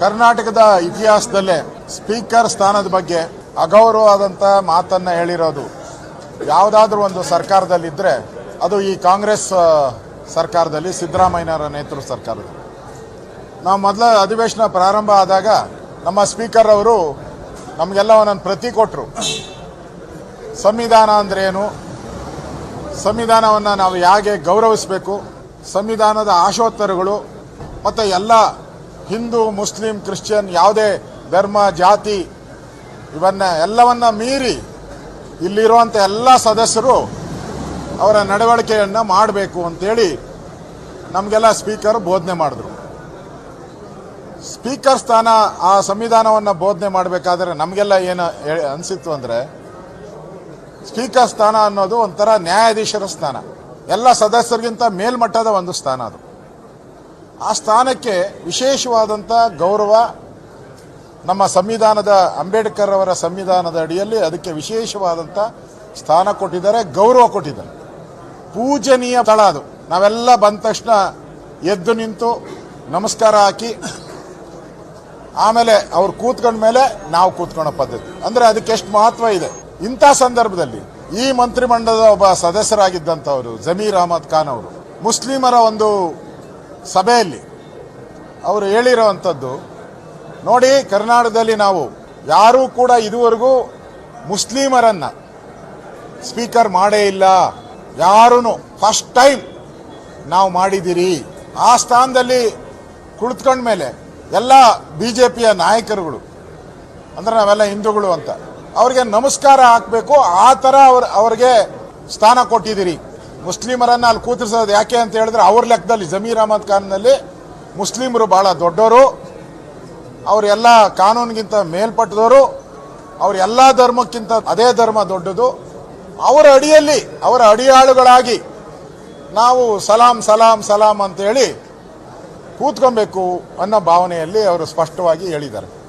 ಕರ್ನಾಟಕದ ಇತಿಹಾಸದಲ್ಲೇ ಸ್ಪೀಕರ್ ಸ್ಥಾನದ ಬಗ್ಗೆ ಅಗೌರವವಾದಂಥ ಮಾತನ್ನ ಹೇಳಿರೋದು ಯಾವುದಾದ್ರೂ ಒಂದು ಸರ್ಕಾರದಲ್ಲಿದ್ದರೆ ಅದು ಈ ಕಾಂಗ್ರೆಸ್ ಸರ್ಕಾರದಲ್ಲಿ, ಸಿದ್ದರಾಮಯ್ಯನವರ ನೇತೃತ್ವದ ಸರ್ಕಾರದಲ್ಲಿ. ನಾವು ಮೊದಲ ಅಧಿವೇಶನ ಪ್ರಾರಂಭ ಆದಾಗ ನಮ್ಮ ಸ್ಪೀಕರ್ ಅವರು ನಮಗೆಲ್ಲ ಒಂದೊಂದು ಪ್ರತಿ ಕೊಟ್ಟರು. ಸಂವಿಧಾನ ಅಂದ್ರೆ ಏನು, ಸಂವಿಧಾನವನ್ನು ನಾವು ಹೇಗೆ ಗೌರವಿಸಬೇಕು, ಸಂವಿಧಾನದ ಆಶೋತ್ತರಗಳು ಮತ್ತು ಎಲ್ಲ ಹಿಂದೂ, ಮುಸ್ಲಿಂ, ಕ್ರಿಶ್ಚಿಯನ್ ಯಾವುದೇ ಧರ್ಮ, ಜಾತಿ ಎಲ್ಲವನ್ನ ಮೀರಿ ಇಲ್ಲಿರುವಂಥ ಎಲ್ಲ ಸದಸ್ಯರು ಅವರ ನಡವಳಿಕೆಯನ್ನು ಮಾಡಬೇಕು ಅಂತೇಳಿ ನಮಗೆಲ್ಲ ಸ್ಪೀಕರ್ ಬೋಧನೆ ಮಾಡಿದ್ರು. ಸ್ಪೀಕರ್ ಸ್ಥಾನ ಆ ಸಂವಿಧಾನವನ್ನು ಬೋಧನೆ ಮಾಡಬೇಕಾದ್ರೆ ನಮಗೆಲ್ಲ ಏನು ಅನಿಸಿತ್ತು ಅಂದರೆ, ಸ್ಪೀಕರ್ ಸ್ಥಾನ ಅನ್ನೋದು ಒಂಥರ ನ್ಯಾಯಾಧೀಶರ ಸ್ಥಾನ, ಎಲ್ಲ ಸದಸ್ಯರಿಗಿಂತ ಮೇಲ್ಮಟ್ಟದ ಒಂದು ಸ್ಥಾನ. ಅದು ಆ ಸ್ಥಾನಕ್ಕೆ ವಿಶೇಷವಾದಂಥ ಗೌರವ ನಮ್ಮ ಸಂವಿಧಾನದ, ಅಂಬೇಡ್ಕರ್ ಅವರ ಸಂವಿಧಾನದ ಅಡಿಯಲ್ಲಿ ಅದಕ್ಕೆ ವಿಶೇಷವಾದಂಥ ಸ್ಥಾನ ಕೊಟ್ಟಿದ್ದಾರೆ, ಗೌರವ ಕೊಟ್ಟಿದ್ದಾರೆ. ಪೂಜನೀಯ ಸ್ಥಳ ಅದು. ನಾವೆಲ್ಲ ಬಂದ ತಕ್ಷಣ ಎದ್ದು ನಿಂತು ನಮಸ್ಕಾರ ಹಾಕಿ ಆಮೇಲೆ ಅವ್ರು ಕೂತ್ಕೊಂಡ ಮೇಲೆ ನಾವು ಕೂತ್ಕೊಳ್ಳೋ ಪದ್ಧತಿ. ಅಂದರೆ ಅದಕ್ಕೆ ಎಷ್ಟು ಮಹತ್ವ ಇದೆ. ಇಂಥ ಸಂದರ್ಭದಲ್ಲಿ ಈ ಮಂತ್ರಿಮಂಡಲದ ಒಬ್ಬ ಸದಸ್ಯರಾಗಿದ್ದಂಥವರು ಜಮೀರ್ ಅಹಮದ್ ಖಾನ್ ಅವರು ಮುಸ್ಲಿಮರ ಒಂದು ಸಭೆಯಲ್ಲಿ ಅವರು ಹೇಳಿರೋವಂಥದ್ದು, ನೋಡಿ, ಕರ್ನಾಟಕದಲ್ಲಿ ನಾವು ಯಾರೂ ಕೂಡ ಇದುವರೆಗೂ ಮುಸ್ಲಿಮರನ್ನ ಸ್ಪೀಕರ್ ಮಾಡೇ ಇಲ್ಲ, ಯಾರೂ ಫಸ್ಟ್ ಟೈಮ್ ನಾವು ಮಾಡಿದ್ದೀರಿ. ಆ ಸ್ಥಾನದಲ್ಲಿ ಕುಳಿತುಕೊಂಡ ಮೇಲೆ ಎಲ್ಲ ಬಿಜೆಪಿಯ ನಾಯಕರುಗಳು, ಅಂದ್ರೆ ನಾವೆಲ್ಲ ಹಿಂದೂಗಳು ಅಂತ, ಅವ್ರಿಗೆ ನಮಸ್ಕಾರ ಹಾಕಬೇಕು, ಆ ಥರ ಅವ್ರಿಗೆ ಸ್ಥಾನ ಕೊಟ್ಟಿದ್ದೀರಿ. ಮುಸ್ಲಿಮರನ್ನ ಅಲ್ಲಿ ಕೂತಿಸೋದು ಯಾಕೆ ಅಂತ ಹೇಳಿದ್ರೆ, ಅವ್ರ ಲೆಕ್ಕದಲ್ಲಿ ಜಮೀರ್ ಅಹಮದ್ ಖಾನ್ನಲ್ಲಿ ಮುಸ್ಲಿಮರು ಬಹಳ ದೊಡ್ಡವರು, ಅವರೆಲ್ಲ ಕಾನೂನಿಗಿಂತ ಮೇಲ್ಪಟ್ಟದವರು, ಅವ್ರ ಎಲ್ಲ ಧರ್ಮಕ್ಕಿಂತ ಅದೇ ಧರ್ಮ ದೊಡ್ಡದು. ಅವರ ಅಡಿಯಲ್ಲಿ, ಅವರ ಅಡಿಯಾಳುಗಳಾಗಿ ನಾವು ಸಲಾಂ ಸಲಾಂ ಸಲಾಂ ಅಂತ ಹೇಳಿ ಕೂತ್ಕೊಬೇಕು ಅನ್ನೋ ಭಾವನೆಯಲ್ಲಿ ಅವರು ಸ್ಪಷ್ಟವಾಗಿ ಹೇಳಿದ್ದಾರೆ.